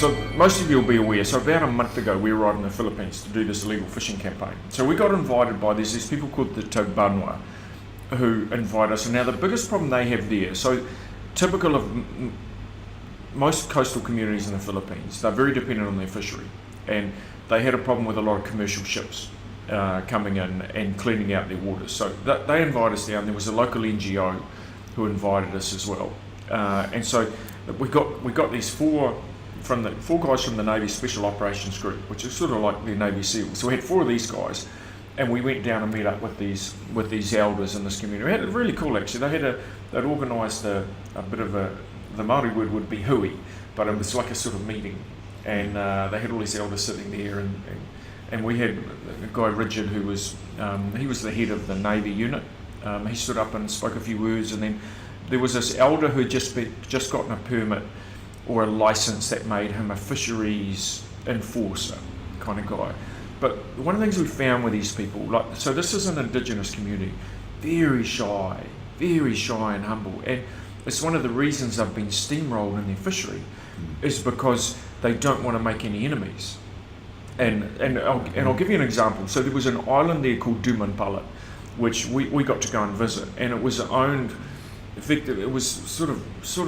So most of you will be aware, so about a month ago we arrived in the Philippines to do this illegal fishing campaign. So we got invited by these people called the Tagbanwa who invite us. And now the biggest problem they have there, so typical of most coastal communities in the Philippines, they're very dependent on their fishery. And they had a problem with a lot of commercial ships coming in and cleaning out their waters. So they invited us down. There was a local NGO who invited us as well. And so we got these four guys from the Navy Special Operations Group, which is sort of like the Navy SEALs. So we had four of these guys, and we went down and met up with these elders in this community. We had it really cool actually. They'd organised a bit of the Māori word would be hui, but it was like a sort of meeting, and they had all these elders sitting there, and we had a guy Richard who was he was the head of the Navy unit. He stood up and spoke a few words, and then there was this elder who had just gotten a permit or a license that made him a fisheries enforcer kind of guy. But one of the things we found with these people, so this is an indigenous community, very shy and humble, and it's one of the reasons they've been steamrolled in their fishery is because they don't want to make any enemies. And I'll give you an example. So there was an island there called Dumanpala, which we got to go and visit, and it was owned. In fact, it was sort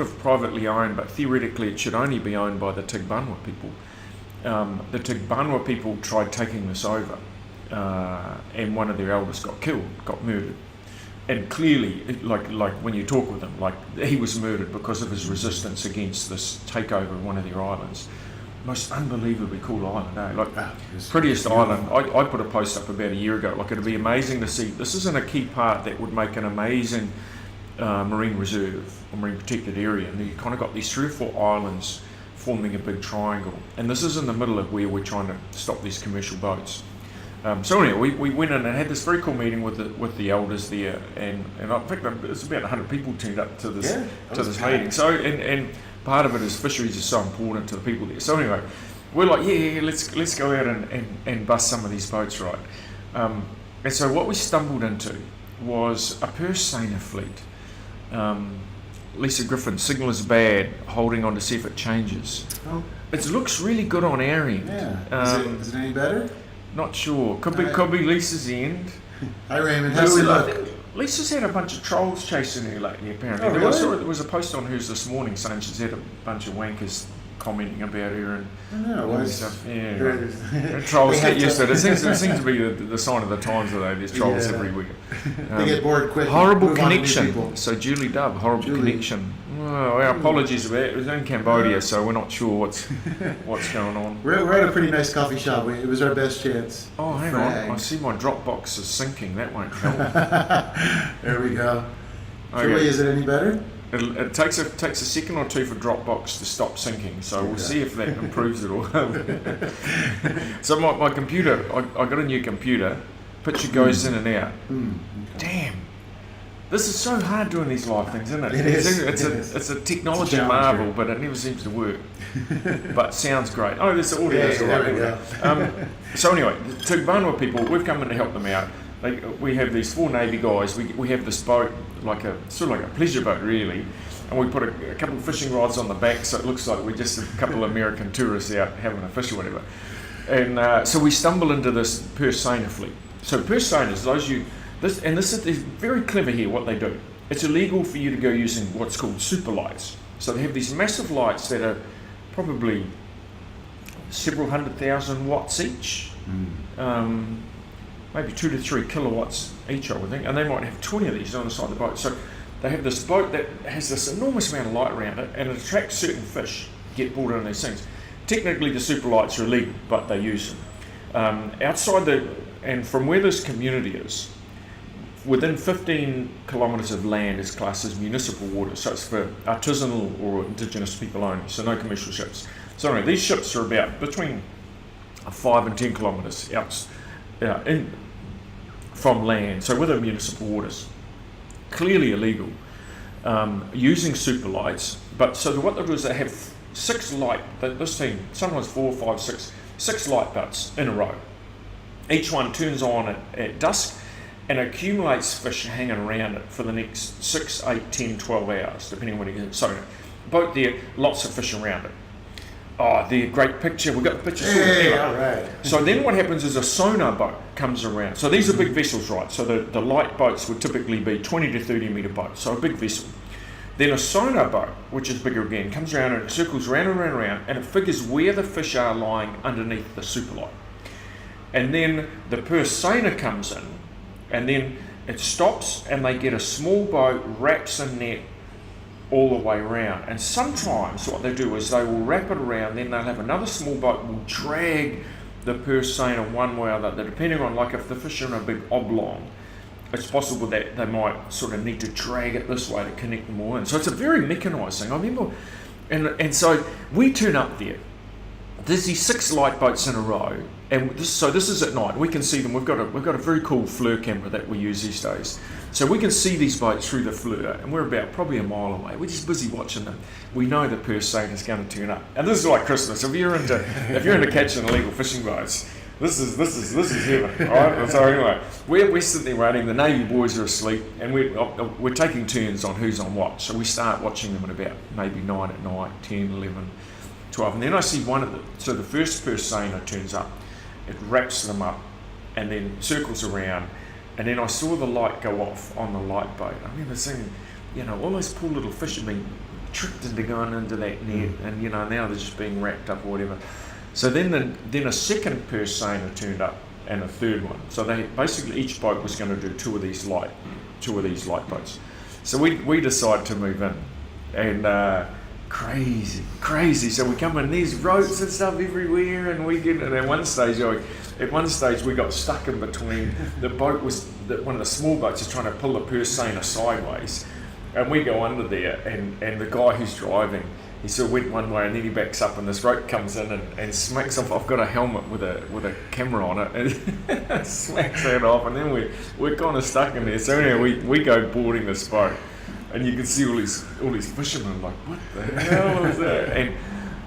of privately owned, but theoretically it should only be owned by the Tagbanwa people. The Tagbanwa people tried taking this over, and one of their elders got murdered. And clearly, like when you talk with him, like he was murdered because of his resistance against this takeover of one of their islands. Most unbelievably cool island, eh? Like prettiest island. I put a post up about a year ago. Like it'd be amazing to see. This isn't a key part that would make an amazing marine reserve or marine protected area, and you kind of got these 3 or 4 islands forming a big triangle, and this is in the middle of where we're trying to stop these commercial boats. So anyway, we went in and had this very cool meeting with the elders there, and I think it's about 100 people turned up to this meeting. So and part of it is fisheries is so important to the people there. So anyway, we're like, let's go out and bust some of these boats, right? And so what we stumbled into was a purse seiner fleet. Lisa Griffin, signal is bad, holding on to see if it changes. Oh. It looks really good on our end. Yeah. Is it any better? Not sure. Could be Lisa's end. Hi Raymond, how do we look? Lisa's had a bunch of trolls chasing her lately, apparently. Oh, really? There was a post on hers this morning saying she's had a bunch of wankers commenting about her and all this stuff. Yeah, trolls get used to it. It seems to be the sign of the times today. There's trolls everywhere. They get bored quick. Horrible connection. So Julie Dove, horrible connection. Well, our apologies about it. It was in Cambodia, so we're not sure what's going on. We're at a pretty nice coffee shop. It was our best chance. Oh, hang on. I see my Dropbox is sinking. That won't help. There we go. Okay. Julie, is it any better? It takes a second or two for Dropbox to stop syncing, so we'll see if that improves it all. So my computer, I got a new computer. Picture goes in and out. Okay. Damn. This is so hard doing these live things, isn't it? It is. It's a technology marvel, but it never seems to work. But sounds great. Oh, this audio is all right. There we go. So anyway, the Tagbanwa people, we've come in to help them out. We have these 4 Navy guys. We have this boat, like a pleasure boat, really, and we put a couple of fishing rods on the back, so it looks like we're just a couple of American tourists out having a fish or whatever. And so we stumble into this purse seiner fleet. So purse seiners, this is very clever here. What they do, it's illegal for you to go using what's called super lights. So they have these massive lights that are probably several 100,000 watts each. Maybe 2 to 3 kilowatts each, I would think, and they might have 20 of these on the side of the boat. So they have this boat that has this enormous amount of light around it, and it attracts certain fish get brought in these things. Technically, the super lights are illegal, but they use them. And from where this community is, within 15 kilometres of land is classed as municipal water, so it's for artisanal or indigenous people only, so no commercial ships. So anyway, these ships are about between 5 and 10 kilometres out from land, so within municipal waters. Clearly illegal, using super lights, but so what they do is they have 6 this team, sometimes 4, 5, 6 light butts in a row. Each one turns on at dusk and accumulates fish hanging around it for the next 6, 8, 10, 12 hours, depending on when you get it. So boat there, lots of fish around it. Oh, the great picture. We've got the picture. Hey, all right. So then what happens is a sonar boat comes around. So these are big vessels, right? So the light boats would typically be 20 to 30 metre boats, so a big vessel. Then a sonar boat, which is bigger again, comes around and it circles round and round and round, and it figures where the fish are lying underneath the superlight. And then the purseiner comes in, and then it stops, and they get a small boat, wraps a net all the way around. And sometimes what they do is they will wrap it around, then they'll have another small boat will drag the purseiner one way or the other, depending on, like, if the fish are in a big oblong, it's possible that they might sort of need to drag it this way to connect them all in. So it's a very mechanised thing. I remember, and so we turn up there. There's these 6 light boats in a row, and this is at night. We can see them. We've got a very cool FLIR camera that we use these days, so we can see these boats through the FLIR, and we're about probably a mile away. We're just busy watching them. We know the purseiner is going to turn up, and this is like Christmas. If you're into catching illegal fishing boats, this is heaven. All right. So anyway, we're sitting there waiting. The Navy boys are asleep, and we're taking turns on who's on watch. So we start watching them at about maybe 9 at night, 10, 11. 12, and then I see one of them. So the first purseiner turns up, it wraps them up, and then circles around, and then I saw the light go off on the light boat. I remember seeing, all those poor little fish have been tricked into going into that net, and now they're just being wrapped up or whatever. So then a second purseiner turned up, and a third one. So they basically, each boat was going to do two of these light boats. So we decided to move in, and crazy. So we come in, there's ropes and stuff everywhere, and we get. And at one stage we got stuck in between. The boat was one of the small boats is trying to pull the purseiner sideways, and we go under there, and the guy who's driving, he sort of went one way, and then he backs up, and this rope comes in and smacks off. I've got a helmet with a camera on it, and smacks that off, and then we're kind of stuck in there. So anyway, we go boarding this boat. And you can see all these fishermen like, what the hell is that?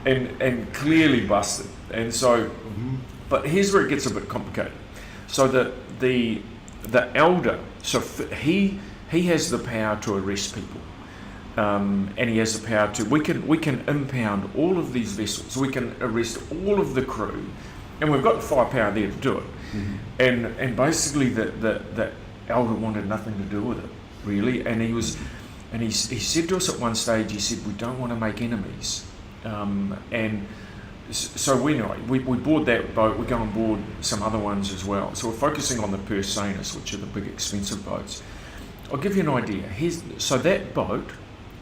And clearly busted. And so, but here's where it gets a bit complicated. So the elder, so he has the power to arrest people, and he has the power to. We can impound all of these vessels. We can arrest all of the crew, and we've got the firepower there to do it. And basically the elder wanted nothing to do with it, really, and he was. And he said to us at one stage, he said, we don't want to make enemies. And so we board that boat, we go on board some other ones as well. So we're focusing on the purseners, which are the big expensive boats. I'll give you an idea. So that boat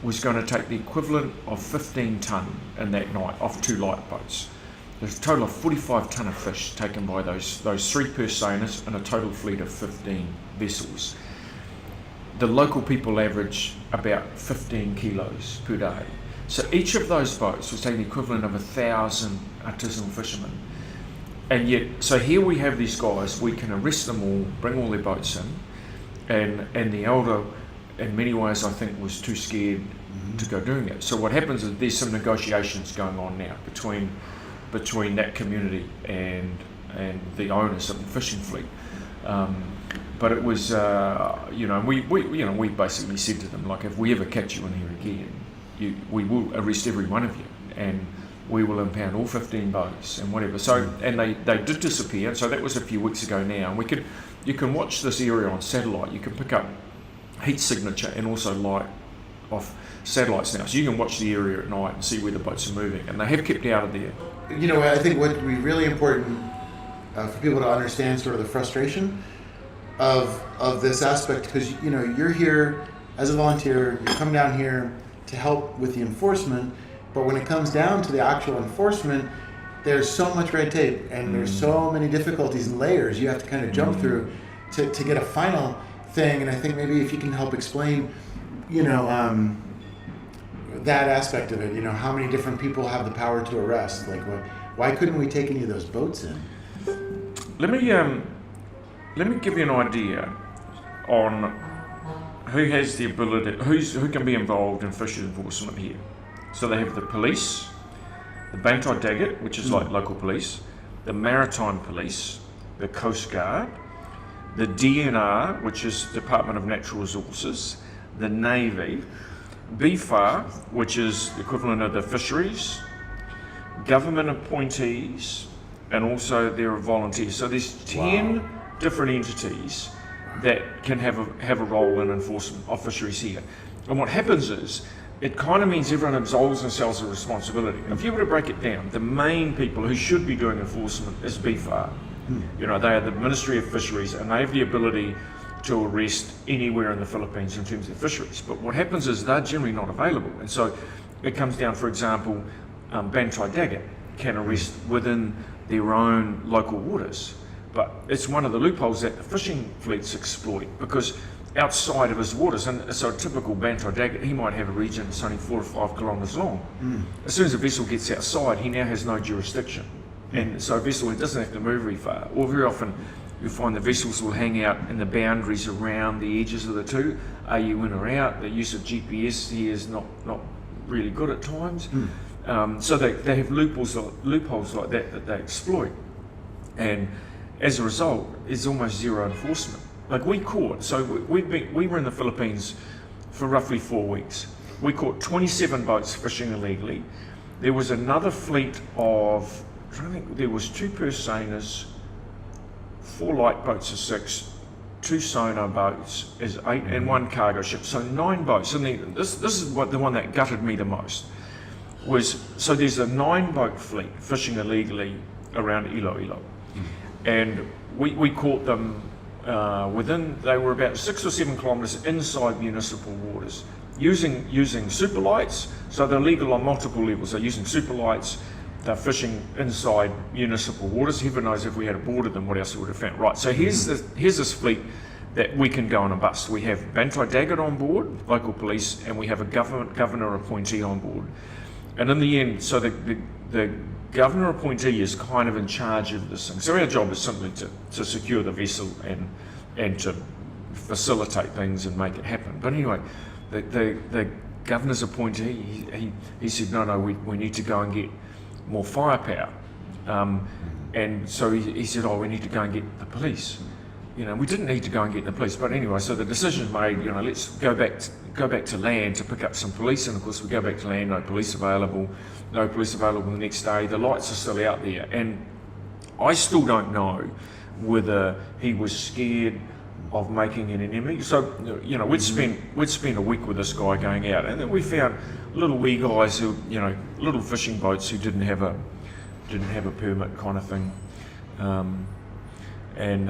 was going to take the equivalent of 15 tonne in that night off 2 light boats. There's a total of 45 tonne of fish taken by those 3 purseners and a total fleet of 15 vessels. The local people average about 15 kilos per day. So each of those boats was taking the equivalent of 1,000 artisanal fishermen. And yet, so here we have these guys, we can arrest them all, bring all their boats in, and the elder, in many ways, I think, was too scared to go doing it. So what happens is there's some negotiations going on now between that community and the owners of the fishing fleet. But it was, we basically said to them, like, if we ever catch you in here again, we will arrest every one of you, and we will impound all 15 boats and whatever. So, and they did disappear. So that was a few weeks ago now, and you can watch this area on satellite. You can pick up heat signature and also light off satellites now, so you can watch the area at night and see where the boats are moving, and they have kept out of there. I think what would be really important for people to understand sort of the frustration of this aspect, because you're here as a volunteer, you come down here to help with the enforcement, but when it comes down to the actual enforcement, there's so much red tape and there's so many difficulties and layers you have to kind of jump through to get a final thing. And I think maybe if you can help explain that aspect of it, how many different people have the power to arrest, like why couldn't we take any of those boats in? Let me give you an idea on who has the ability, who can be involved in fisheries enforcement here. So they have the police, the Bantai Dagat, which is like local police, the Maritime Police, the Coast Guard, the DNR, which is Department of Natural Resources, the Navy, BFAR, which is the equivalent of the Fisheries, government appointees, and also there are volunteers. So there's 10 different entities that can have a role in enforcement of fisheries here. And what happens is, it kind of means everyone absolves themselves of responsibility. If you were to break it down, the main people who should be doing enforcement is BFAR. You know, they are the Ministry of Fisheries, and they have the ability to arrest anywhere in the Philippines in terms of fisheries. But what happens is they're generally not available. And so it comes down, for example, Bantai Dagat can arrest within their own local waters. But it's one of the loopholes that the fishing fleets exploit, because outside of his waters, and so a typical Bantai Dagat, he might have a region that's only 4 or 5 kilometres long. As soon as a vessel gets outside, he now has no jurisdiction. And so a vessel, it doesn't have to move very far. Or very often, you find the vessels will hang out in the boundaries around the edges of the two. Are you in or out? The use of GPS here is not really good at times. So they have loopholes like that they exploit. And as a result, there's almost zero enforcement. Like we caught, so we were in the Philippines for roughly 4 weeks. We caught 27 boats fishing illegally. There was another fleet of, I think there was 2 seiners, 4 light boats of 6, 2 sonar boats is 8, and 1 cargo ship. So 9 boats. And this is what the one that gutted me the most was, so there's a 9-boat fleet fishing illegally around Iloilo. And we caught them they were about 6 or 7 kilometres inside municipal waters, using super lights. So they're legal on multiple levels. They're using super lights. They're fishing inside municipal waters. Heaven knows if we had boarded them, what else we would have found. Right, so here's this fleet that we can go on a bus. We have Bantai Dagat on board, local police, and we have a governor appointee on board. And in the end, so the governor appointee is kind of in charge of this thing. So our job is simply to secure the vessel and to facilitate things and make it happen. But anyway, the governor's appointee, he said, no, we need to go and get more firepower. And so he said, we need to go and get the police. You know, we didn't need to go and get the police, but anyway, so the decision made, you know, let's go back to land to pick up some police, and of course we go back to land, no police available the next day, the lights are still out there, and I still don't know whether he was scared of making an enemy. So, you know, we'd spent a week with this guy going out, and then we found little wee guys who, you know, little fishing boats who didn't have a permit kind of thing. You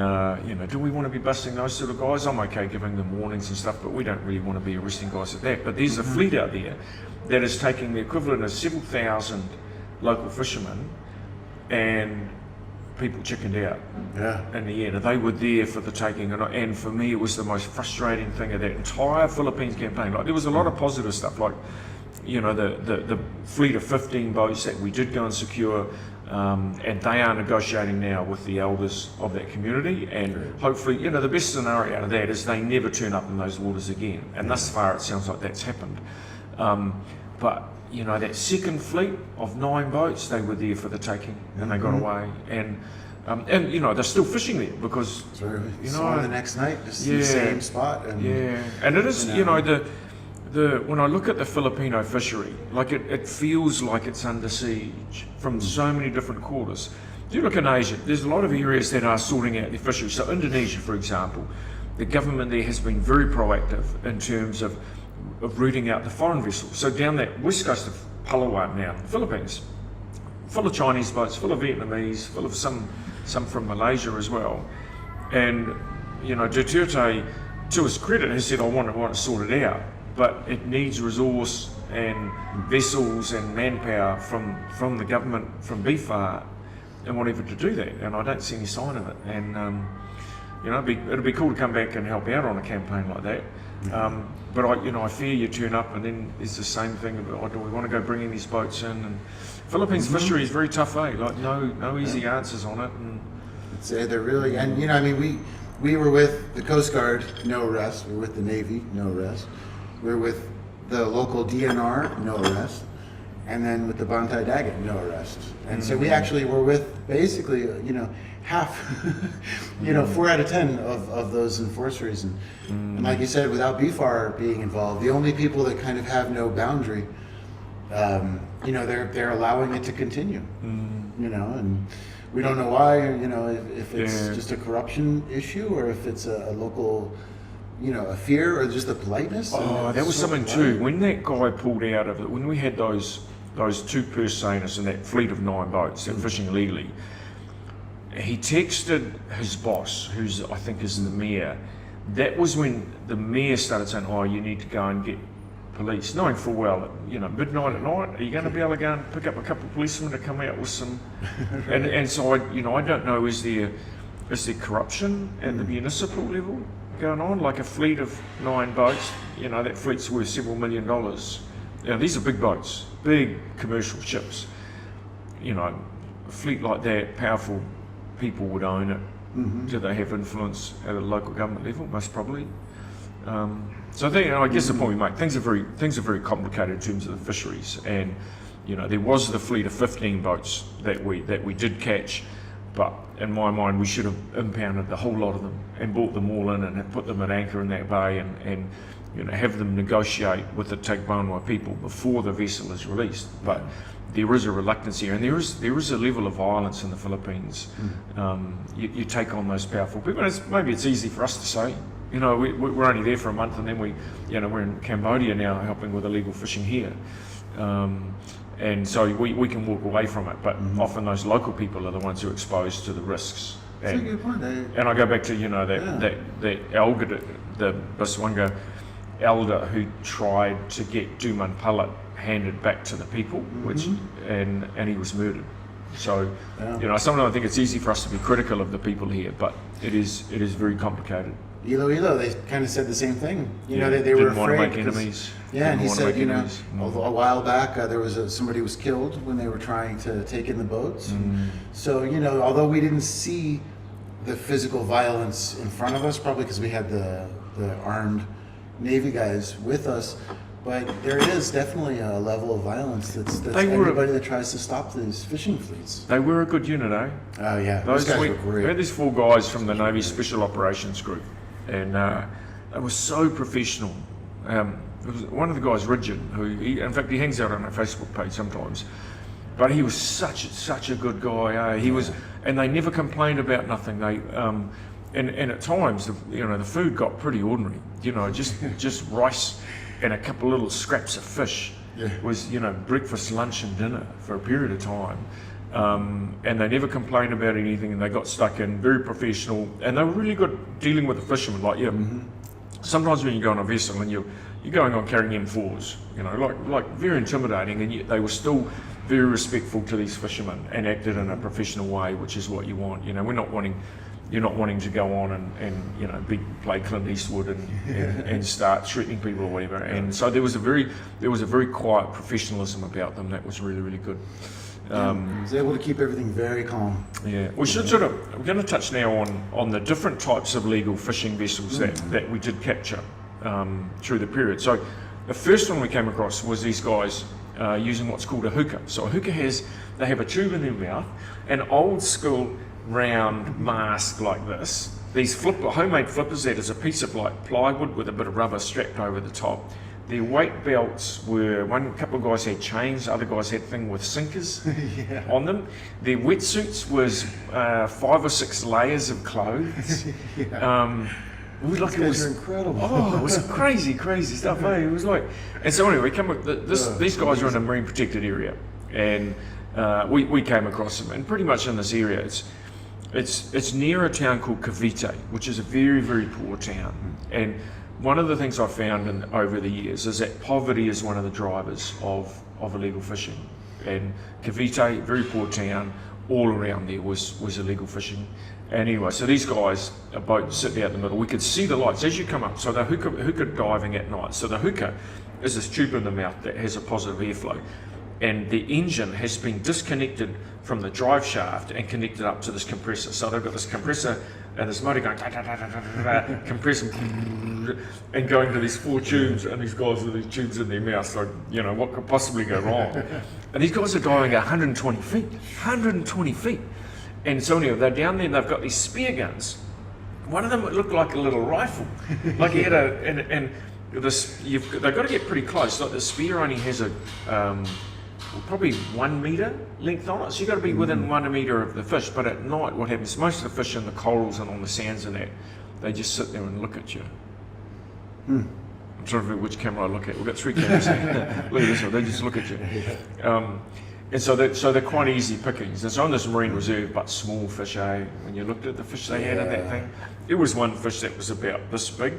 know, do we want to be busting those sort of guys? I'm okay giving them warnings and stuff, but we don't really want to be arresting guys at that. But there's a fleet out there that is taking the equivalent of several thousand local fishermen, and people chickened out in the end. They were there for the taking, and for me it was the most frustrating thing of that entire Philippines campaign. Like, there was a lot of positive stuff, like, you know, the fleet of 15 boats that we did go and secure, and they are negotiating now with the elders of that community, and hopefully, you know, the best scenario out of that is they never turn up in those waters again, and thus far it sounds like that's happened. But you know, that second fleet of 9 boats, they were there for the taking, and they got away, and you know, they're still fishing there because you know, the next night, just the same spot, and and it is, you know, the when I look at the Filipino fishery, like it feels like it's under siege from so many different quarters. If you look in Asia, there's a lot of areas that are sorting out their fishery. So Indonesia, for example, the government there has been very proactive in terms of rooting out the foreign vessels. So down that west coast of Palawan now, Philippines, full of Chinese boats, full of Vietnamese, full of some from Malaysia as well. And you know, Duterte, to his credit, has said, I want to sort it out, but it needs resource and vessels and manpower from the government, from BFAR and whatever to do that. And I don't see any sign of it. And you know, it'd be cool to come back and help out on a campaign like that. But I fear you turn up and then it's the same thing about, do we want to go bringing these boats in? And Philippines fishery is very tough, Like no easy answers on it. And they're really, and you know, I mean, we were with the Coast Guard, no arrest. We were with the Navy, no arrest. We were with the local DNR, no arrest. And then with the Bantai Dagat, no arrest. And so we actually were with basically, you know, half, 4 out of 10 of those enforcers. And like you said, without BFAR being involved, the only people that kind of have no boundary they're allowing it to continue. And we don't know why. If it's just a corruption issue or if it's a local, a fear or just a politeness. Oh, that was something too. When that guy pulled out of it, when we had those 2 purse seiners and that fleet of 9 boats that fishing illegally, he texted his boss, who's I think is the mayor. That was when the mayor started saying, "Oh, you need to go and get police," knowing full well that midnight at night, are you going to be able to go and pick up a couple of policemen to come out with some? and so I don't know, is there corruption at the municipal level going on? Like a fleet of 9 boats, that fleet's worth several $1 million. These are big boats, big commercial ships. A fleet like that, powerful people would own it. Do they have influence at a local government level? Most probably. So I guess the point we make, things are very complicated in terms of the fisheries, and there was the fleet of 15 boats that we did catch, but in my mind we should have impounded the whole lot of them and brought them all in and have put them at anchor in that bay and have them negotiate with the Tagbanwa people before the vessel is released. But there is a reluctance here, and there is a level of violence in the Philippines. You take on those powerful people, and maybe it's easy for us to say. We're only there for a month, and then we're in Cambodia now helping with illegal fishing here. And so we can walk away from it, but often those local people are the ones who are exposed to the risks. That's a good point. And I go back to that elder, the Biswanga elder who tried to get Duman Palat handed back to the people, which and he was murdered. So sometimes I think it's easy for us to be critical of the people here, but it is very complicated. Iloilo, they kind of said the same thing. They were didn't afraid. Want to make enemies. Yeah, and he said, a while back there was somebody was killed when they were trying to take in the boats. So although we didn't see the physical violence in front of us, probably because we had the armed Navy guys with us, but there is definitely a level of violence that's everybody that tries to stop these fishing fleets. They were a good unit, eh? Oh yeah, those guys were great. We had these 4 guys from the Navy Special Operations Group, and they were so professional. One of the guys, Rigid, in fact he hangs out on our Facebook page sometimes, but he was such a good guy. He was, and they never complained about nothing. They and at times the food got pretty ordinary. Just rice and a couple of little scraps of fish was breakfast, lunch, and dinner for a period of time. And they never complained about anything, and they got stuck in, very professional, and they were really good dealing with the fishermen. Sometimes when you go on a vessel and you're going on carrying M4s, like very intimidating, and yet they were still very respectful to these fishermen and acted in a professional way, which is what you want. You're not wanting to go on and play Clint Eastwood and start threatening people or whatever. And so there was a very quiet professionalism about them that was really, really good. Was able to keep everything very calm. Yeah, we should we're going to touch now on the different types of legal fishing vessels that we did capture through the period. So the first one we came across was these guys using what's called a hookah. So a hookah they have a tube in their mouth, an old school round mask like this. These homemade flippers, that is a piece of plywood with a bit of rubber strapped over the top. Their weight belts were, a couple of guys had chains, other guys had thing with sinkers on them. Their wetsuits was 5 or 6 layers of clothes. It was incredible. Oh, it was crazy stuff. It was and so anyway, these guys are in a marine protected area, and we came across them, and pretty much in this area, it's near a town called Cavite, which is a very, very poor town. And one of the things I found over the years is that poverty is one of the drivers of illegal fishing. And Cavite, very poor town, all around there was illegal fishing. And anyway, so these guys, a boat sitting out in the middle, we could see the lights as you come up. So they're hookah diving at night. So the hookah is this tube in the mouth that has a positive airflow. And the engine has been disconnected from the drive shaft and connected up to this compressor. So they've got this compressor and this motor going compressing and going to these 4 tubes, and these guys with these tubes in their mouth. So what could possibly go wrong? And these guys are diving 120 feet. And so anyway, they're down there and they've got these spear guns. One of them looked like a little rifle, like he had they've got to get pretty close. Like the spear only has probably 1 metre length on it. So you've got to be within 1 metre of the fish. But at night, what happens, most of the fish in the corals and on the sands and that, they just sit there and look at you. I'm trying to figure which camera I look at. We've got 3 cameras here. Look at this one, they just look at you. And so they're quite easy pickings. It's on this marine reserve, but small fish, eh? When you looked at the fish they had in that thing, it was one fish that was about this big,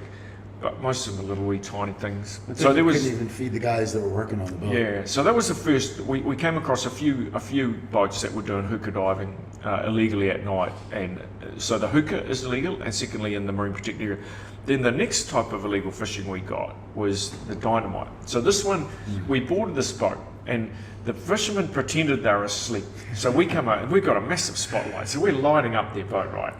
but most of them are little wee tiny things. So there was couldn't even feed the guys that were working on the boat. Yeah, so that was the first. We came across a few boats that were doing hookah diving illegally at night, and so the hookah is illegal, and secondly in the marine protected area. Then the next type of illegal fishing we got was the dynamite. So this one, we boarded this boat, and the fishermen pretended they were asleep. So we come out and we've got a massive spotlight, so we're lighting up their boat, right?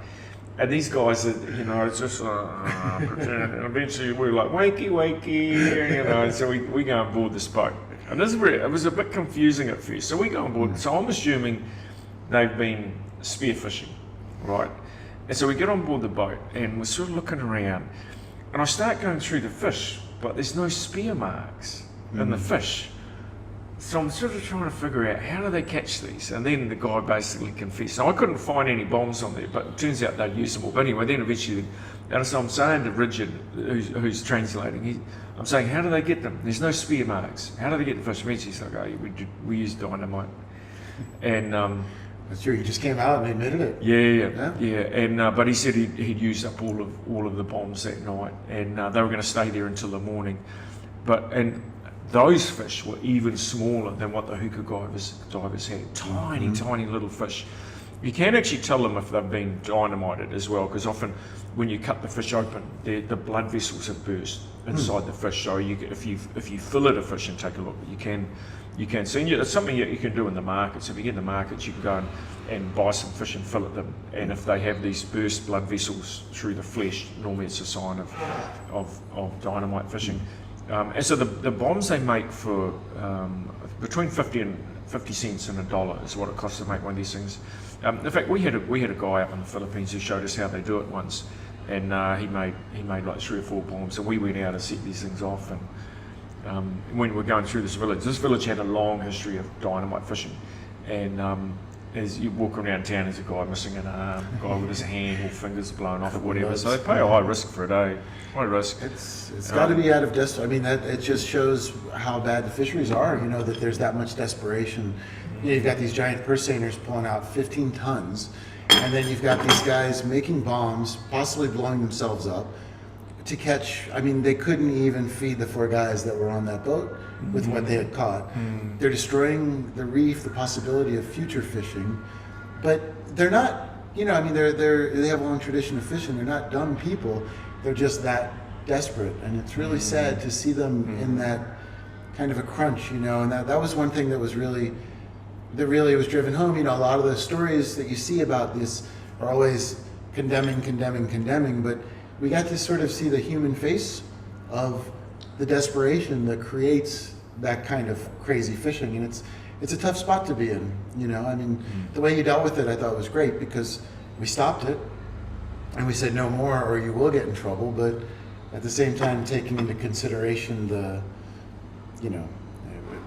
And these guys, it's just pretend. And eventually we're like, wakey, wakey, and so we go on board this boat. And this is where it was a bit confusing at first. So we go on board, so I'm assuming they've been spearfishing, right? And so we get on board the boat and we're sort of looking around, and I start going through the fish, but there's no spear marks in the fish. So I'm sort of trying to figure out how do they catch these, and then the guy basically confessed. So I couldn't find any bombs on there, but it turns out they'd used them all. But anyway, then eventually, and so I'm saying to Richard, who's translating, I'm saying, how do they get them? There's no spear marks. How do they get the fish? Eventually he's like, oh, we use dynamite. And that's true. He just came out and admitted it. Yeah. And but he said he'd used up all of the bombs that night, and they were going to stay there until the morning. And those fish were even smaller than what the hookah divers had. Tiny little fish. You can actually tell them if they've been dynamited as well, because often when you cut the fish open, the blood vessels have burst inside the fish. So if you fillet a fish and take a look, you can see. And it's something you can do in the markets. If you get in the markets, you can go and buy some fish and fillet them. And if they have these burst blood vessels through the flesh, normally it's a sign of dynamite fishing. And so the bombs they make for between 50 cents and $1 is what it costs to make one of these things. In fact, we had a guy up in the Philippines who showed us how they do it once, and he made like 3 or 4 bombs, and we went out to set these things off. And when we were going through this village had a long history of dynamite fishing, and as you walk around town, there's a guy missing an arm, a guy with his hand or fingers blown off or whatever. So they pay a high risk for a day. High risk. It's got to be out of desperation. I mean, it just shows how bad the fisheries are. That there's that much desperation. You've got these giant purse seiners pulling out 15 tons, and then you've got these guys making bombs, possibly blowing themselves up to catch. I mean, they couldn't even feed the 4 guys that were on that boat with what they had caught. They're destroying the reef, the possibility of future fishing, but they're not. They have a long tradition of fishing. They're not dumb people. They're just that desperate, and it's really sad to see them in that kind of a crunch. And that was one thing that really was driven home. A lot of the stories that you see about this are always condemning, but we got to sort of see the human face of the desperation that creates that kind of crazy fishing, and it's a tough spot to be in. The way you dealt with it, I thought was great, because we stopped it and we said no more, or you will get in trouble. But at the same time, taking into consideration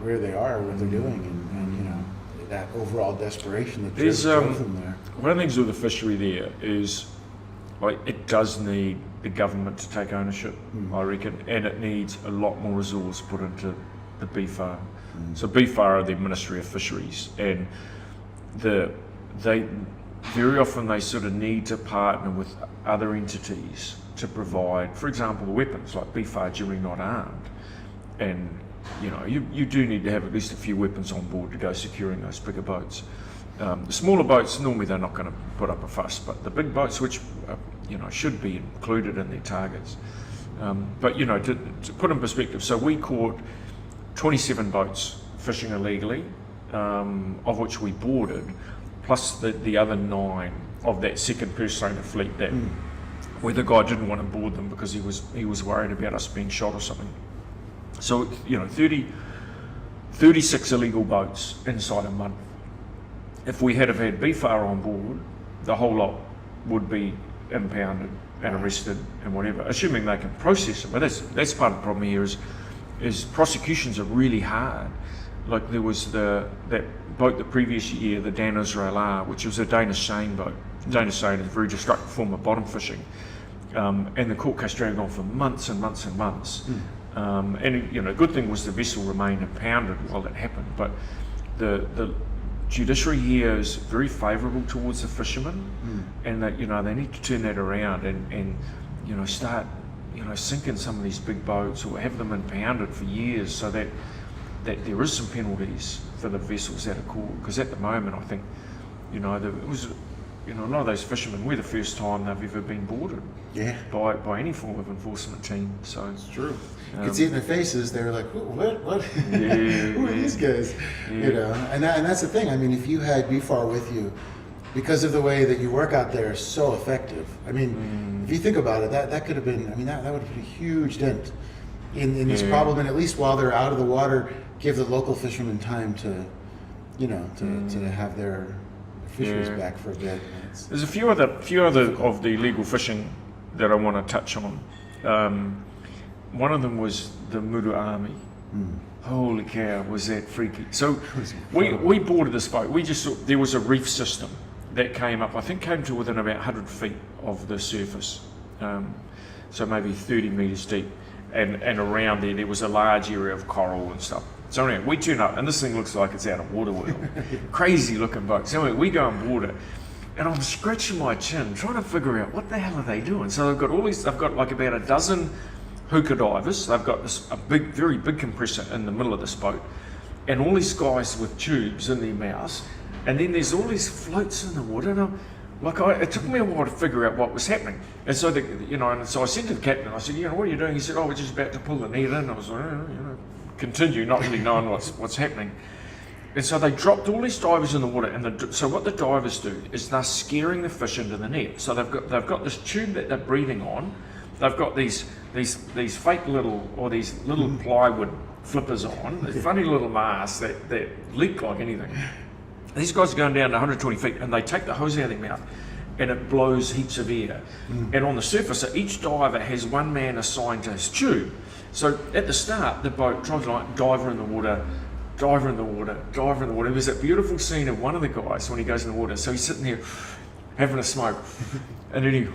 where they are, what they're doing, and that overall desperation that drove them there. One of the things with the fishery there is, it does need the government to take ownership, I reckon, and it needs a lot more resource put into the BFAR. So BFAR are the Ministry of Fisheries, and very often they sort of need to partner with other entities to provide, for example, the weapons. Like BFAR generally not armed, and you do need to have at least a few weapons on board to go securing those bigger boats. The smaller boats, normally they're not going to put up a fuss, but the big boats, which should be included in their targets. But to put in perspective, so we caught 27 boats fishing illegally, of which we boarded, plus the other 9 of that second purse seiner fleet where the guy didn't want to board them because he was worried about us being shot or something. So 36 illegal boats inside a month. If we had had BFAR on board, the whole lot would be impounded and arrested and whatever, assuming they can process them. But that's part of the problem here is prosecutions are really hard. like there was that boat the previous year, the Dan Israel R, which was a Danish seine boat. Danish seine is a very destructive form of bottom fishing, and the court case dragged on for months and months and months. And you know, good thing was the vessel remained impounded while that happened. But the judiciary here is very favourable towards the fishermen, and that, you know, they need to turn that around and you know, start, you know, sinking some of these big boats or have them impounded for years, so that there is some penalties for the vessels out of court. Because at the moment, I think, you know, it was, you know, a lot of those fishermen, we're the first time they've ever been boarded by any form of enforcement team. So it's true. You could see it in their faces. They were like, "What? Yeah, Who are these guys?" Yeah. You know, and that's the thing. I mean, if you had BFAR with you, because of the way that you work out there is so effective. I mean, if you think about it, that could have been. I mean, that would have been a huge dent in this problem. And at least while they're out of the water, give the local fishermen time to, you know, to have their fisheries back for a bit. There's a few other of the illegal fishing that I want to touch on. One of them was the Muro Ami. Holy cow, was that freaky. So we boarded this boat. We just saw there was a reef system that came up, I think came to within about 100 feet of the surface. So maybe 30 metres deep. And around there was a large area of coral and stuff. So anyway, we tune up, and this thing looks like it's out of water world. Crazy looking boat. So anyway, we go on board it, and I'm scratching my chin, trying to figure out what the hell are they doing. So they've got like about a dozen hookah divers. They've got very big compressor in the middle of this boat, and all these guys with tubes in their mouths, and then there's all these floats in the water, and it took me a while to figure out what was happening. And so, so I said to the captain, I said, you know, what are you doing? He said, oh, we're just about to pull the net in. I was like, you know, continue, not really knowing what's happening. And so they dropped all these divers in the water, and so what the divers do is they're scaring the fish into the net. So they've got this tube that they're breathing on. They've got these fake little plywood flippers on, these funny little masks that leak like anything. These guys are going down to 120 feet, and they take the hose out of their mouth, and it blows heaps of air. And on the surface, so each diver has one man assigned to his tube. So at the start, the boat drives like diver in the water, diver in the water, diver in the water. There's that beautiful scene of one of the guys when he goes in the water. So he's sitting there having a smoke, and then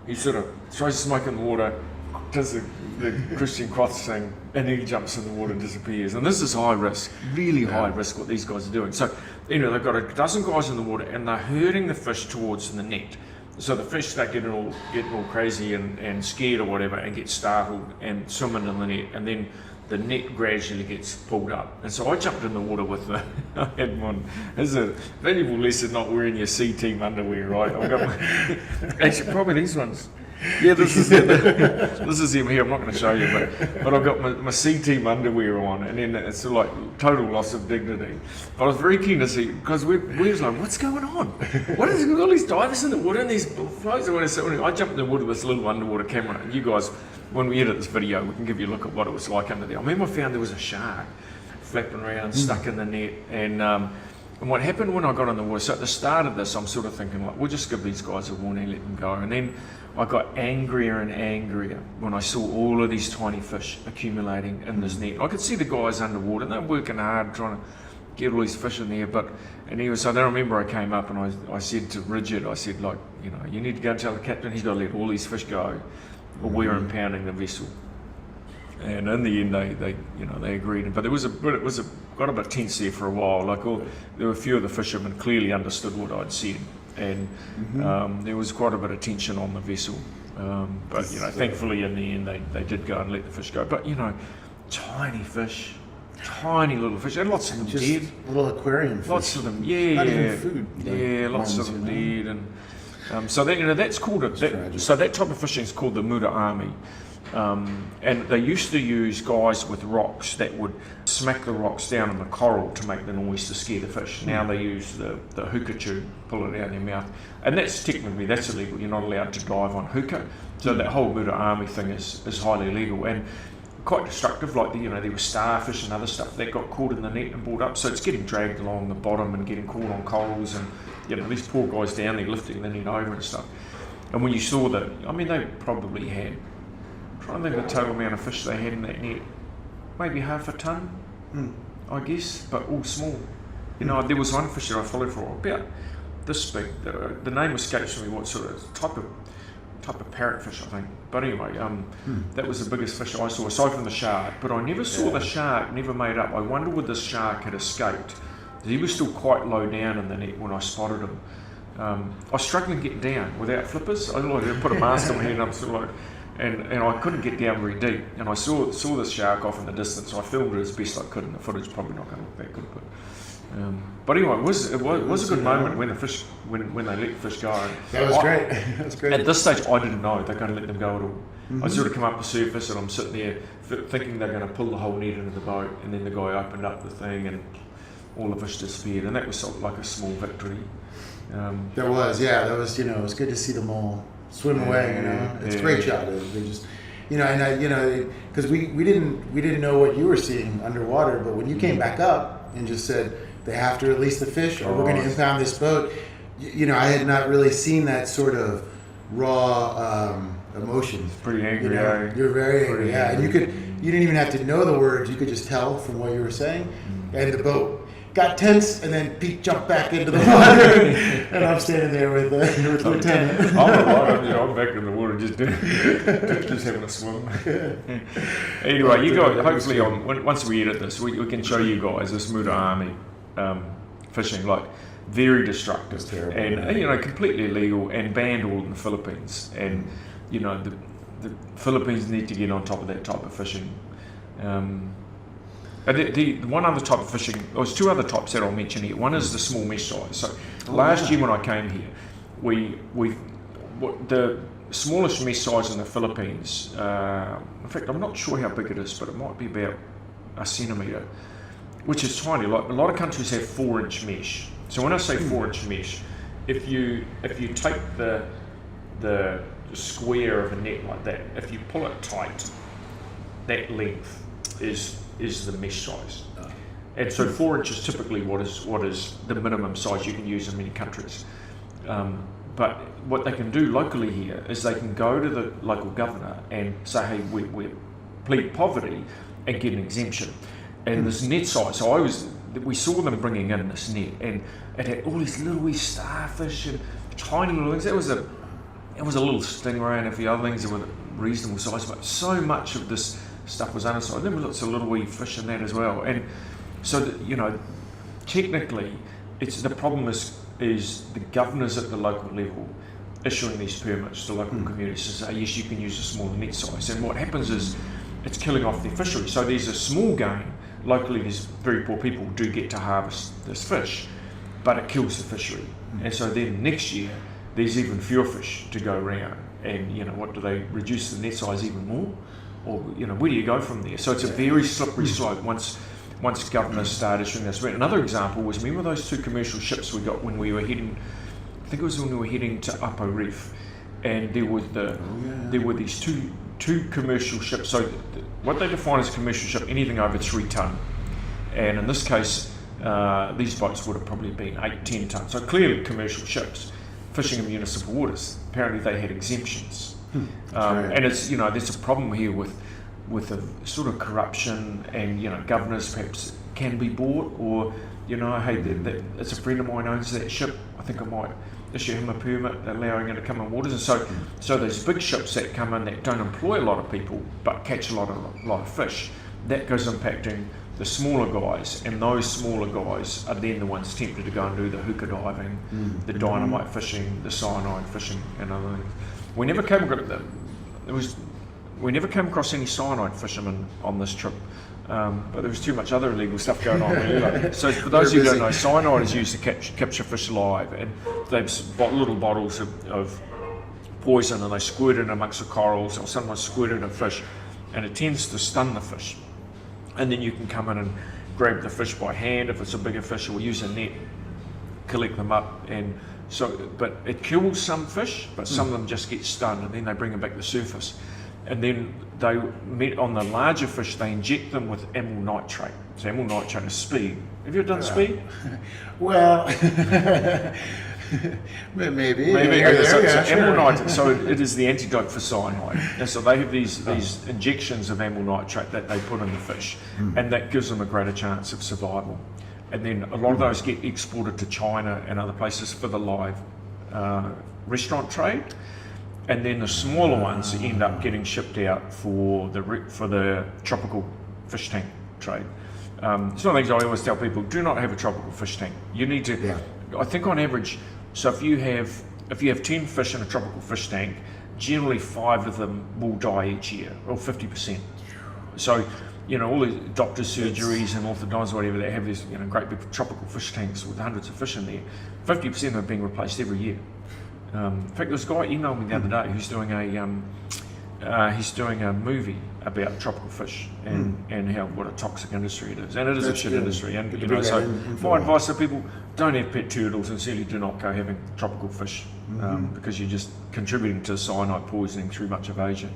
he sort of throws the smoke in the water, does the Christian Cross thing, and then he jumps in the water and disappears. And this is high risk, really high risk what these guys are doing. So, you know, they've got a dozen guys in the water, and they're herding the fish towards the net. So the fish start getting all crazy and scared or whatever, and get startled and swimming in the net, and then the net gradually gets pulled up. And so I jumped in the water with I had one. It's a valuable lesson not wearing your C team underwear, right? I've got actually probably these ones. Yeah, this is him here. I'm not going to show you, but I've got my C team underwear on, and then it's like total loss of dignity. But I was very keen to see, because we was like, what's going on? What is all these divers in the water and these floats in the water? So I jumped in the water with this little underwater camera, and you guys, when we edit this video, we can give you a look at what it was like under there. I remember I found there was a shark flapping around, stuck in the net, and what happened when I got on the water, so at the start of this, I'm sort of thinking, like, we'll just give these guys a warning, let them go. And then I got angrier and angrier when I saw all of these tiny fish accumulating in this net. I could see the guys underwater, and they're working hard trying to get all these fish in there. So then I remember I came up and I said to Rigid, I said, like, you know, you need to go and tell the captain he's got to let all these fish go, or we're impounding the vessel. And in the end, they agreed. But it got a bit tense there for a while. Like, there were a few of the fishermen clearly understood what I'd said, and there was quite a bit of tension on the vessel. But you know, thankfully in the end, they did go and let the fish go. But you know, tiny fish, tiny little fish, and lots of them just dead. Little aquarium fish. Lots of them, Not yeah, even food. yeah, like lots of worms, them you know? dead, and so that, you know, that's called so that type of fishing is called the Muro Ami. And they used to use guys with rocks that would smack the rocks down in the coral to make the noise to scare the fish. Now they use the hookah tube, pull it out of their mouth, and that's illegal. You're not allowed to dive on hookah. So that whole Muro Ami thing is highly illegal and quite destructive. Like there were starfish and other stuff that got caught in the net and brought up. So it's getting dragged along the bottom and getting caught on corals, and these poor guys down there lifting the net over and stuff. And when you saw that, I mean, they probably had, I think the total amount of fish they had in that net, maybe half a ton. I guess, but all small. You know, there was one fish that I followed for about this big. The name escapes me. What sort of type of parrotfish, I think. But anyway, that was the biggest fish I saw, aside from the shark. But I never saw the shark. Never made up. I wonder whether the shark had escaped. He was still quite low down in the net when I spotted him. I was struggling to get down without flippers. I put a mask on my head, and I'm sort of like, and I couldn't get down very deep. And I saw the shark off in the distance. So I filmed it as best I could, and the footage probably not going to look that good, but anyway, it was a good moment when they let the fish go. That was great. That was great. At this stage, I didn't know they're going to let them go at all. I sort of come up the surface, and I'm sitting there thinking they're going to pull the whole net into the boat, and then the guy opened up the thing, and all the fish disappeared, and that was sort of like a small victory. That was, it was good to see them all swim away. You know, it's a great shot. They just, because we didn't know what you were seeing underwater, but when you came back up and just said they have to release the fish, or we're going to impound this boat. I had not really seen that sort of raw emotion. Pretty angry. You're very angry. Yeah, and you didn't even have to know the words. You could just tell from what you were saying, and the boat got tense, and then Pete jumped back into the water, and I'm standing there with Lieutenant. I'm back in the water, just having a swim. Anyway, you guys, hopefully, once we edit this, we can show you guys this Muro Ami fishing, like very destructive, terrible, and completely illegal and banned all in the Philippines. And the Philippines need to get on top of that type of fishing. The one other type of fishing, there's two other types that I'll mention here. One is the small mesh size. So last year when I came here, the smallest mesh size in the Philippines, in fact I'm not sure how big it is, but it might be about a centimetre, which is tiny. Like a lot of countries have 4-inch mesh. So when I say 4-inch mesh, if you take the square of a net like that, if you pull it tight, that length is the mesh size. And so 4 inches typically what is the minimum size you can use in many countries. But what they can do locally here is they can go to the local governor and say, hey, we plead poverty and get an exemption. And this net size, so we saw them bringing in this net, and it had all these little wee starfish and tiny little things. It was a little stingray and a few other things that were reasonable size, but so much of this stuff was undersized. There were lots of little wee fish in that as well. And so technically, the problem is the governors at the local level issuing these permits to local communities to say, yes, you can use a smaller net size. And what happens is it's killing off their fishery. So there's a small gain. Locally, these very poor people do get to harvest this fish, but it kills the fishery. And so then next year, there's even fewer fish to go around. And what do they reduce the net size even more? Or where do you go from there? So it's a very slippery slope once governors start issuing this. Another example was, remember those 2 commercial ships we got when we were heading, I think it was when we were heading to Upper Reef, and there were these two commercial ships. So what they define as a commercial ship, anything over 3 tonne, and in this case these boats would have probably been 8-10 tonne. So clearly commercial ships fishing in municipal waters. Apparently they had exemptions. And it's there's a problem here with the sort of corruption, and governors perhaps can be bought, or hey, it's a friend of mine owns that ship, I think I might issue him a permit allowing it to come in waters. And so those big ships that come in that don't employ a lot of people but catch a lot of fish, that goes impacting the smaller guys, and those smaller guys are then the ones tempted to go and do the hookah diving, the dynamite fishing, the cyanide fishing, and other things. We never came across any cyanide fishermen on this trip, but there was too much other illegal stuff going on there. So for those who don't know, cyanide is used to capture fish alive, and they've got little bottles of poison, and they squirt it amongst the corals, or sometimes squirt it at fish, and it tends to stun the fish. And then you can come in and grab the fish by hand if it's a bigger fish, or use a net, collect them up, and but it kills some fish, but some of them just get stunned, and then they bring them back to the surface. And then on the larger fish, they inject them with amyl nitrate. So amyl nitrate is speed. Have you ever done speed? Well, Maybe. Maybe. Yeah, Okay, so yeah, sure. amyl nitrate, so it is the antidote for cyanide. And so they have these injections of amyl nitrate that they put in the fish, and that gives them a greater chance of survival. And then a lot of those get exported to China and other places for the live restaurant trade. And then the smaller ones end up getting shipped out for the tropical fish tank trade. It's one of the things I always tell people: do not have a tropical fish tank. You need to. Yeah. I think on average, so if you have 10 fish in a tropical fish tank, generally 5 of them will die each year, or 50%. So, all the doctors' surgeries and orthodontists, whatever, they have these great big tropical fish tanks with hundreds of fish in there. 50% of them are being replaced every year. In fact, there was a guy emailed me the other day who's doing a movie about tropical fish and what a toxic industry it is, and it is a shit industry. And so my advice to people: don't have pet turtles, and certainly do not go having tropical fish because you're just contributing to cyanide poisoning through much of Asia.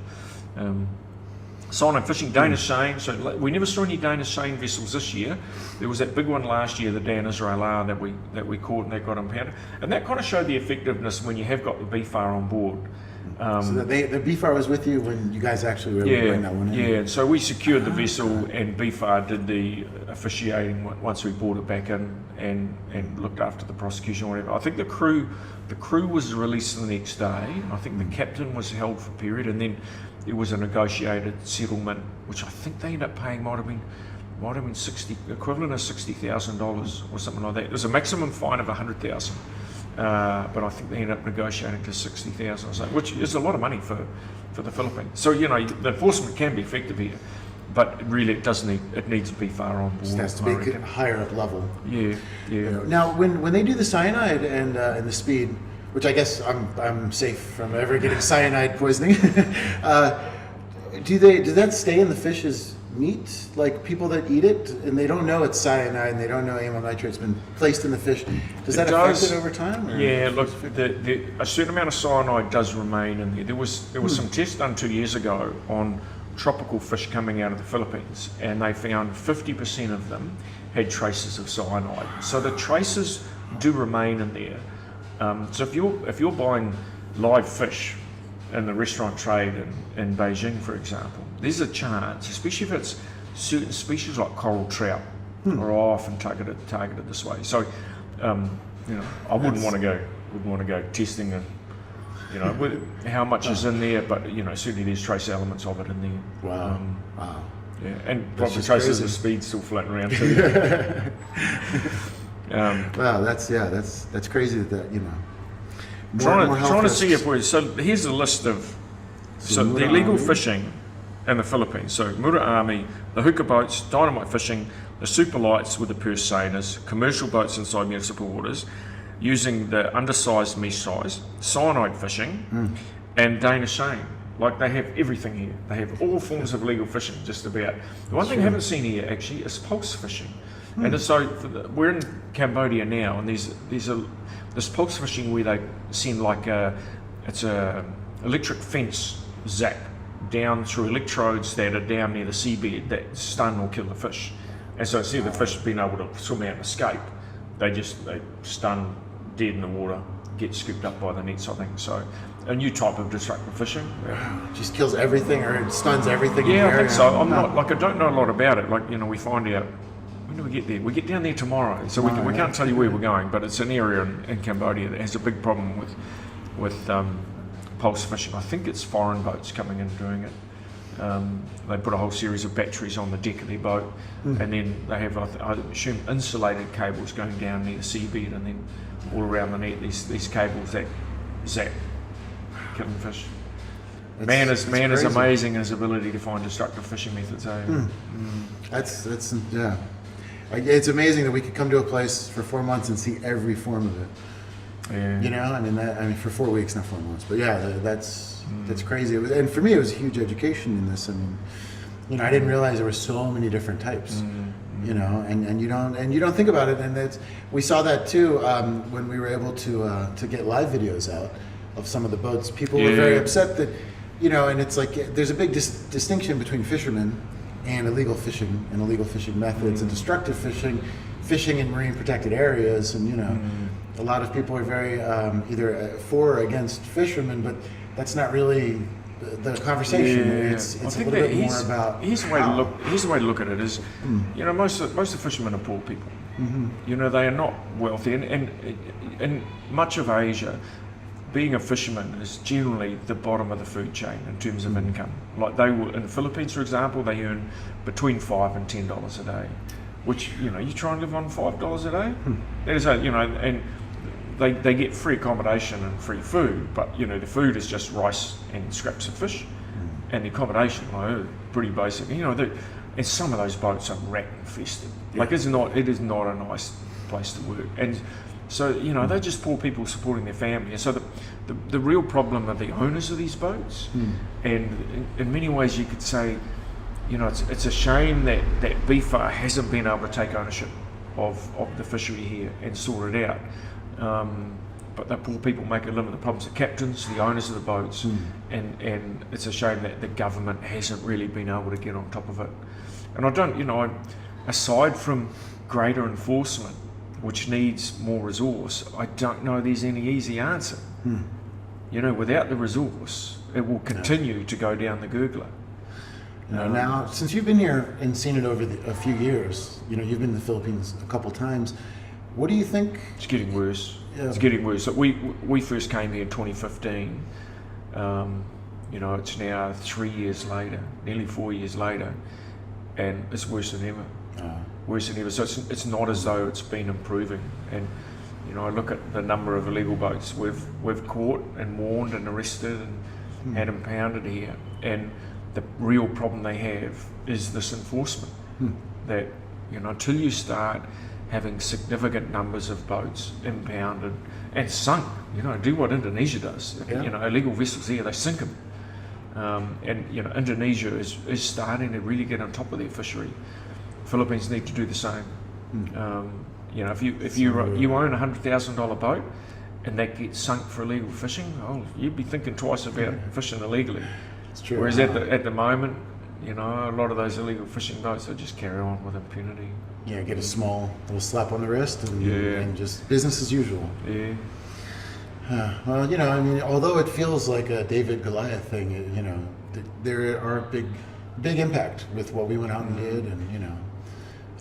Cyanide fishing, Danish seine. So we never saw any Danish seine vessels this year. There was that big one last year, the Dan Israel that we caught and that got impounded, and that kind of showed the effectiveness when you have got the BFAR on board. So the BFAR was with you when you guys actually were able to bring that one in? Yeah, so we secured the vessel and BFAR did the officiating once we brought it back in and looked after the prosecution or whatever. I think the crew was released the next day. I think the captain was held for a period, and then there was a negotiated settlement, which I think they ended up paying might have been equivalent of $60,000 or something like that. There was a maximum fine of $100,000. But I think they ended up negotiating to 60,000 or so, which is a lot of money for the Philippines. So the enforcement can be effective here, but really it needs to be far on board. It has to be higher up level. Yeah. Now, when they do the cyanide and the speed, which I guess I'm safe from ever getting cyanide poisoning, does that stay in the fish's meat? Like people that eat it and they don't know it's cyanide and they don't know amyl nitrate's been placed in the fish. Does that affect it over time? Or? Yeah, look, a certain amount of cyanide does remain in there. There was some tests done 2 years ago on tropical fish coming out of the Philippines, and they found 50% of them had traces of cyanide. So the traces do remain in there. So if you're buying live fish in the restaurant trade in Beijing, for example, there's a chance, especially if it's certain species like coral trout, are often targeted this way. So, I wouldn't want to go testing with how much is in there, but certainly there's trace elements of it in there. Wow. Yeah, and probably traces of speed still floating around too. Wow, that's crazy that Trying to see if so here's a list of the illegal fishing in the Philippines. So Muro Ami, the hookah boats, dynamite fishing, the super lights with the purse seiners, commercial boats inside municipal waters, using the undersized mesh size, cyanide fishing, and Danish seine. Like they have everything here. They have all forms of legal fishing, just about. The one thing I haven't seen here actually is pulse fishing. And so we're in Cambodia now, and there's this pulse fishing where they send it's a electric fence zap down through electrodes that are down near the seabed that stun or kill the fish. And so instead of the fish being able to swim out and escape, they stun dead in the water, get scooped up by the nets, I think. So a new type of destructive fishing. Just kills everything or it stuns everything. Yeah, I think so. I don't know a lot about it. We find out. When do we get there? We get down there tomorrow, so we can't tell you where we're going, but it's an area in Cambodia that has a big problem with pulse fishing. I think it's foreign boats coming in doing it. They put a whole series of batteries on the deck of their boat, and then they have, I assume, insulated cables going down near the seabed, and then all around the net these cables that zap killing fish. Man is amazing in his ability to find destructive fishing methods. That's yeah. It's amazing that we could come to a place for 4 months and see every form of it. Yeah. For 4 weeks, not 4 months. But yeah, that's crazy. And for me, it was a huge education in this. I didn't realize there were so many different types. And you don't think about it. And we saw that too when we were able to get live videos out of some of the boats. People were very upset that, and it's like there's a big distinction between fishermen and illegal fishing methods and destructive fishing. fishing in marine protected areas, and a lot of people are very either for or against fishermen, but that's not really the conversation. Yeah. It's a little bit more about here's the way to look at it is, most of the fishermen are poor people. They are not wealthy, and in much of Asia, being a fisherman is generally the bottom of the food chain in terms of income. Like they will, in the Philippines, for example, they earn between $5 and $10 a day, which you try and live on $5 a day. That is, and they get free accommodation and free food, but the food is just rice and scraps of fish, and the accommodation, pretty basic. And some of those boats are rat infested. Like it is not a nice place to work, and so they're just poor people supporting their family. And so the real problem are the owners of these boats, and in many ways you could say, it's a shame that BFAR hasn't been able to take ownership of the fishery here and sort it out. But the poor people make a living. The problems are captains, the owners of the boats, and it's a shame that the government hasn't really been able to get on top of it. And I don't, aside from greater enforcement, which needs more resource, I don't know there's any easy answer. Without the resource, it will continue to go down the gurgler. Now, since you've been here and seen it over a few years, you've been in the Philippines a couple times. What do you think? It's getting worse. Yeah. It's getting worse. So we first came here in 2015. It's now 3 years later, nearly 4 years later, and it's worse than ever. Worse than ever. So it's not as though it's been improving. And I look at the number of illegal boats we've caught and warned and arrested and had impounded here. And the real problem they have is this enforcement. That until you start having significant numbers of boats impounded and sunk, do what Indonesia does. Illegal vessels there, they sink them. And Indonesia is starting to really get on top of their fishery. Philippines need to do the same. If you own $100,000 boat and that gets sunk for illegal fishing, you'd be thinking twice about fishing illegally. It's true. Whereas at the moment, a lot of those illegal fishing boats, they just carry on with impunity. Yeah, get a small little slap on the wrist and just business as usual. Yeah. Well, although it feels like a David Goliath thing, there are big impact with what we went out and did, and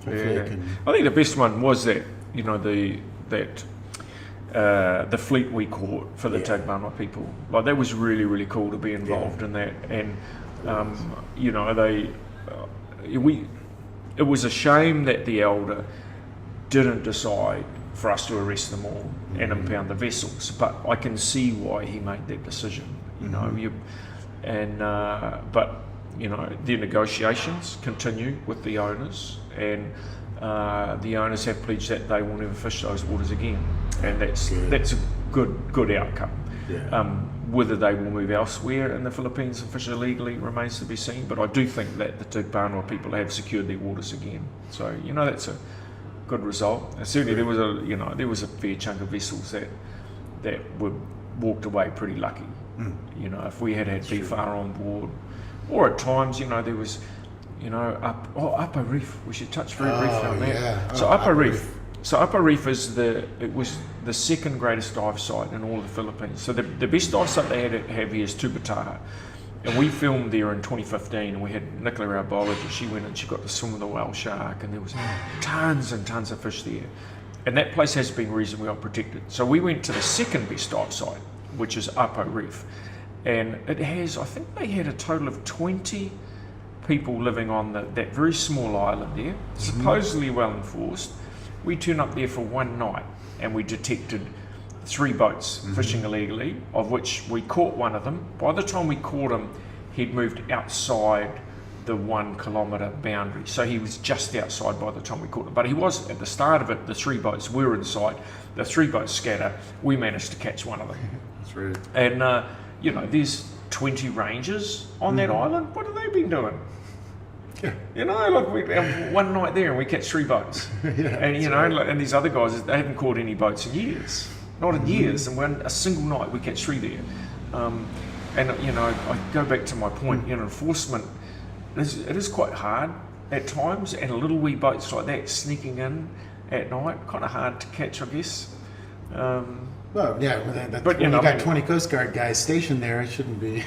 hopefully it can. I think the best one was that the fleet we caught for the Tagbanwa people. Like that was really, really cool to be involved in that, and it was a shame that the elder didn't decide for us to arrest them all and impound the vessels, but I can see why he made that decision. But the negotiations continue with the owners, and the owners have pledged that they will never fish those waters again, and that's a good outcome. Whether they will move elsewhere in the Philippines and fish illegally remains to be seen, but I do think that the Tagbanwa people have secured their waters again. So that's a good result. And certainly there was a fair chunk of vessels that were walked away pretty lucky. If we had BFAR on board, or at times there was Upper Reef. We should touch very briefly on that. Yeah. So Upper Reef. So Upper Reef was the second greatest dive site in all of the Philippines. So the best dive site they have here is Tubataha. And we filmed there in 2015, and we had Nicola, our biologist. She went and she got to swim with a whale shark, and there was tons and tons of fish there. And that place has been reasonably well protected. So we went to the second best dive site, which is Upper Reef. And it has, I think they had a total of 20 people living on that very small island there, supposedly well enforced. We turned up there for one night and we detected 3 boats fishing illegally, of which we caught one of them. By the time we caught him, he'd moved outside the 1 kilometre boundary. So he was just outside by the time we caught him. But he was, at the start of it, the 3 boats were in sight. The 3 boats scatter. We managed to catch one of them. That's right. And, there's 20 rangers on that island. What have they been doing? We have one night there and we catch 3 boats. And these other guys, they haven't caught any boats in years. Not in years. And a single night we catch 3 there. I go back to my point, enforcement, it is quite hard at times, and little wee boats like that sneaking in at night. Kind of hard to catch, I guess. Well, yeah, but But, when you know, you got 20 Coast Guard guys stationed there, it shouldn't be.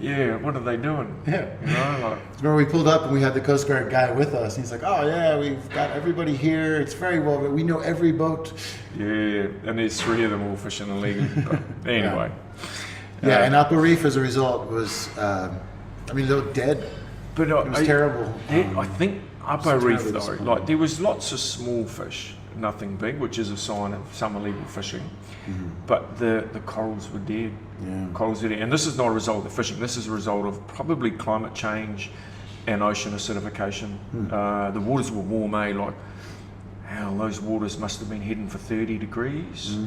Yeah, what are they doing? Yeah. You know, like, Remember we pulled up and we had the Coast Guard guy with us. And he's like, "Oh yeah, we've got everybody here. It's very well. We know every boat." yeah, and there's 3 of them all fishing illegal. But anyway. Yeah, and Upper Reef as a result was, I mean, they were dead. But It was terrible. I think Upper It's Reef terribly though, small. like there was lots of small fish, nothing big, which is a sign of some illegal fishing. But the corals were dead. Yeah. Corals were dead, and this is not a result of fishing. This is a result of probably climate change and ocean acidification. The waters were warm, like hell. Those waters must have been heading for 30 degrees.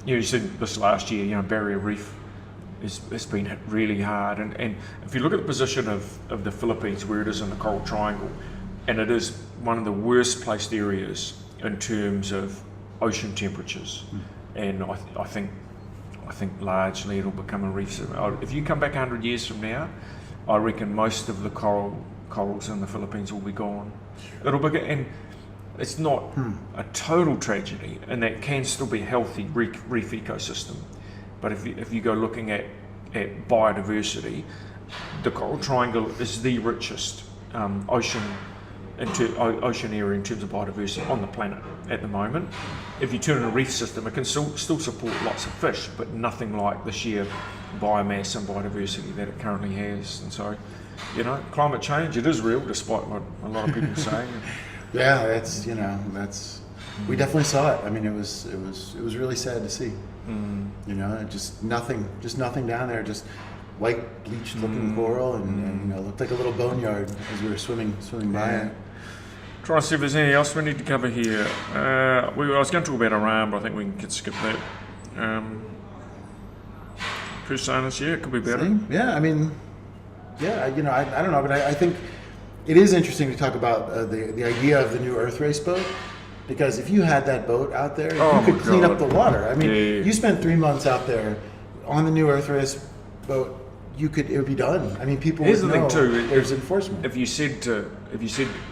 You said this last year. You know, Barrier Reef. It's been hit really hard, and if you look at the position of the Philippines, where it is in the Coral Triangle, and it is one of the worst placed areas in terms of ocean temperatures, and I think largely it'll become a reef. If you come back 100 years from now, I reckon most of the corals in the Philippines will be gone. It'll be, and it's not a total tragedy, and that can still be a healthy reef ecosystem. But if you go looking at biodiversity, the Coral Triangle is the richest ocean area in terms of biodiversity on the planet at the moment. If you turn in a reef system, it can still support lots of fish, but nothing like the sheer biomass and biodiversity that it currently has. And so, you know, climate change, it is real, despite what a lot of people say. Yeah, we definitely saw it. I mean, it was really sad to see. You know, just nothing down there, just white bleached looking coral, and you know, looked like a little boneyard as we were swimming by it. Trying to see if there's anything else we need to cover here. I was going to talk about Iran, but I think we can skip that. Fish seiners, yeah, it could be better. See? Yeah, I mean, yeah, you know, I don't know, but I think it is interesting to talk about the idea of the new Earth Race boat. Because if you had that boat out there, you could clean up the water. I mean, you spent 3 months out there on the new Earth Race boat. It would be done. I mean, people would know there's enforcement. If you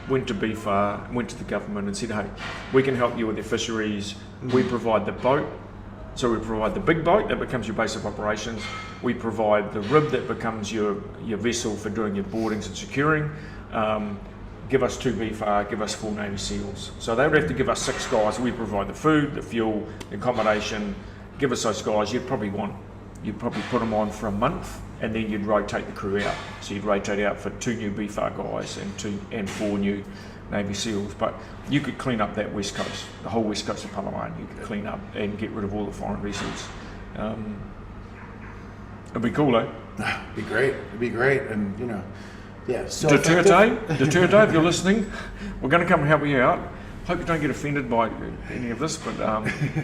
went to BFAR, went to the government and said, hey, we can help you with your fisheries. We provide the boat. So we provide the big boat that becomes your base of operations. We provide the rib that becomes your vessel for doing your boardings and securing. Give us 2 BFAR, give us 4 Navy SEALs. So they would have to give us 6 guys. We provide the food, the fuel, the accommodation. Give us those guys. You'd probably put them on for a month, and then you'd rotate the crew out. So you'd rotate out for 2 new BFAR guys and 4 new Navy SEALs. But you could clean up that west coast, the whole west coast of Palawan. You could clean up and get rid of all the foreign vessels. It'd be cool, eh? It'd be great, and you know. Yeah, so Duterte, if you're listening, we're going to come and help you out. Hope you don't get offended by any of this, but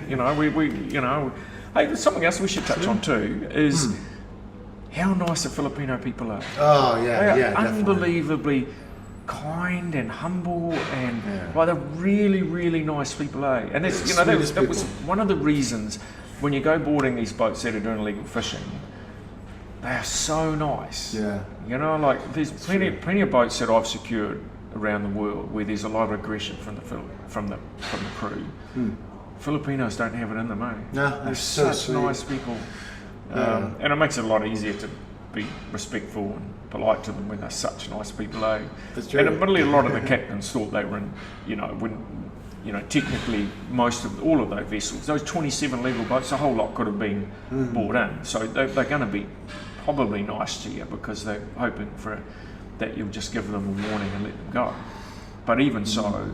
you know, hey, something else we should touch on too is how nice the Filipino people are. Oh yeah, they are unbelievably kind and humble, and they're really, really nice people, eh? And that's, you know, that was one of the reasons when you go boarding these boats that are doing illegal fishing. They are so nice. Yeah. You know, like there's plenty of boats that I've secured around the world where there's a lot of aggression from the crew. Filipinos don't have it in them, eh? No, they're so such sweet. nice people, and it makes it a lot easier to be respectful and polite to them when they're such nice people, eh? That's true. And admittedly, a lot of the captains thought they were in, you know, technically all of those vessels, those 27 legal boats, a whole lot could have been brought in. So they're going to be probably nice to you because they're hoping that you'll just give them a warning and let them go. But even so,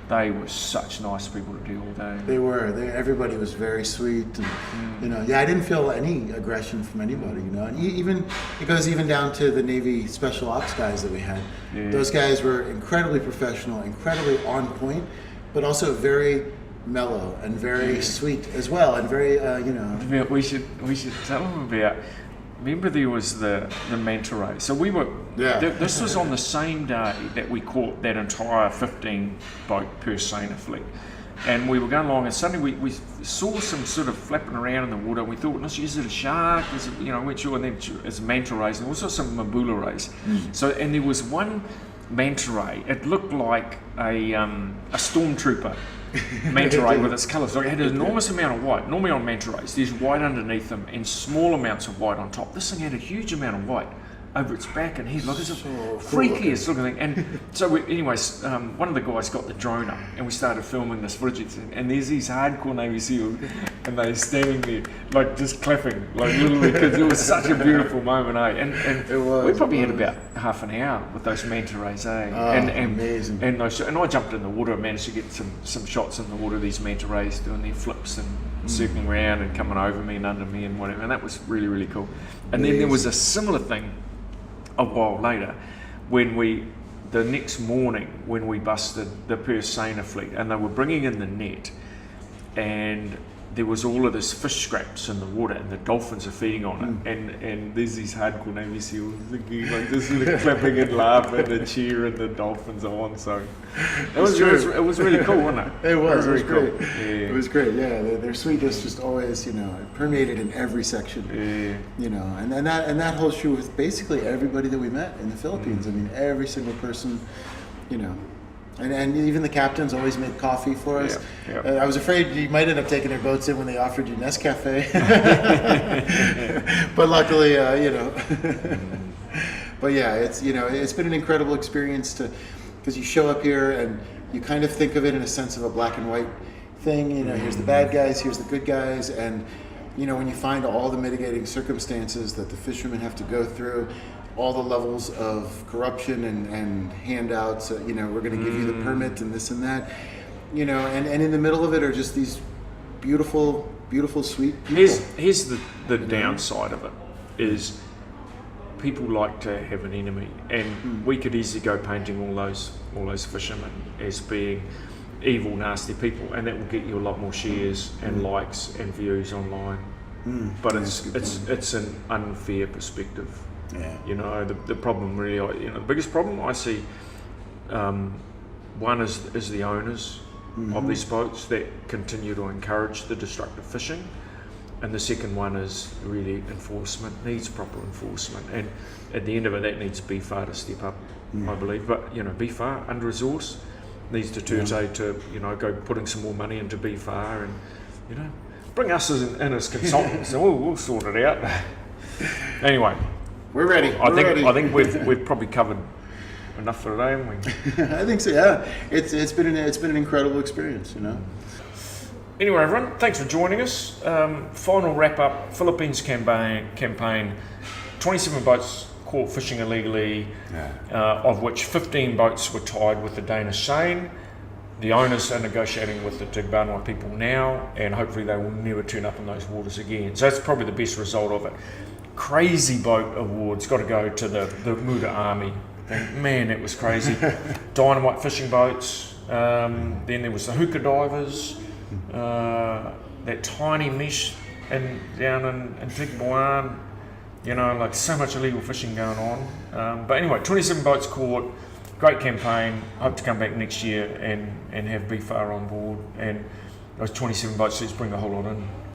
they were such nice people to deal with. They were. Everybody was very sweet, and you know, I didn't feel any aggression from anybody. You know, and it goes even down to the Navy Special Ops guys that we had. Yeah. Those guys were incredibly professional, incredibly on point, but also very mellow and very sweet as well, and very you know. We should tell them about. Remember, there was the manta ray. So we were. Yeah. This was on the same day that we caught that entire 15 boat per seiner fleet, and we were going along, and suddenly we saw some sort of flapping around in the water. We thought, is it a shark? Is it, you know, we're sure, and then it's manta rays, and also some mabula rays. So, and there was one manta ray. It looked like a stormtrooper manta ray with its colours. Like it had an enormous amount of white. Normally on manta rays, there's white underneath them and small amounts of white on top. This thing had a huge amount of white over its back and head. Like it's a freakiest looking thing. And so, anyways, one of the guys got the drone up and we started filming this footage. And there's these hardcore Navy SEALs and they're standing there, like just clapping, like literally, because it was such a beautiful moment, eh? And It was, we probably it had was. about half an hour with those manta rays, eh? Oh, amazing. And I jumped in the water and managed to get some shots in the water, these manta rays doing their flips and circling around and coming over me and under me and whatever. And that was really, really cool. And then there was a similar thing a while later when the next morning when we busted the Perth seiner fleet and they were bringing in the net and there was all of this fish scraps in the water and the dolphins are feeding on it and there's these hardcore Navy SEALs like just sort of clapping and laughing and cheering the dolphins on. So it was really cool, wasn't it? It was really great. cool. Yeah. It was great. Yeah, their sweetness just always, it permeated in every section. Yeah. And that holds true with basically everybody that we met in the Philippines. I mean, every single person, And even the captains always made coffee for us. Yeah. I was afraid you might end up taking their boats in when they offered you Nescafe. But luckily, But yeah, it's been an incredible experience because you show up here and you kind of think of it in a sense of a black and white thing. Here's the bad guys, here's the good guys, and when you find all the mitigating circumstances that the fishermen have to go through, all the levels of corruption and handouts, we're going to give you the permit and this and that, and in the middle of it are just these beautiful, beautiful, sweet people. Here's the downside of it is people like to have an enemy, and we could easily go painting all those fishermen as being evil, nasty people, and that will get you a lot more shares and likes and views online. But it's an unfair perspective. Yeah. The problem really, the biggest problem I see, one is the owners of these boats that continue to encourage the destructive fishing, and the second one is really enforcement, needs proper enforcement, and at the end of it that needs BFAR to step up, I believe. But BFAR under resource needs to turn to go putting some more money into BFAR and bring us in as consultants and we'll sort it out. Anyway. We're ready. I think we've probably covered enough for today, haven't we? I think so. Yeah, it's been an incredible experience. Anyway, everyone, thanks for joining us. Final wrap up: Philippines campaign. 27 boats caught fishing illegally, of which 15 boats were tied with the Danish seine. The owners are negotiating with the Tigbanwa people now, and hopefully they will never turn up in those waters again. So that's probably the best result of it. Crazy boat awards got to go to the Muro Ami. Man, it was crazy. Dynamite fishing boats. Then there was the hookah divers. That tiny mesh down in Tigbanwa. Like so much illegal fishing going on. But anyway, 27 boats caught. Great campaign. Hope to come back next year and have BFAR on board. And those 27 boats, let's bring a whole lot in.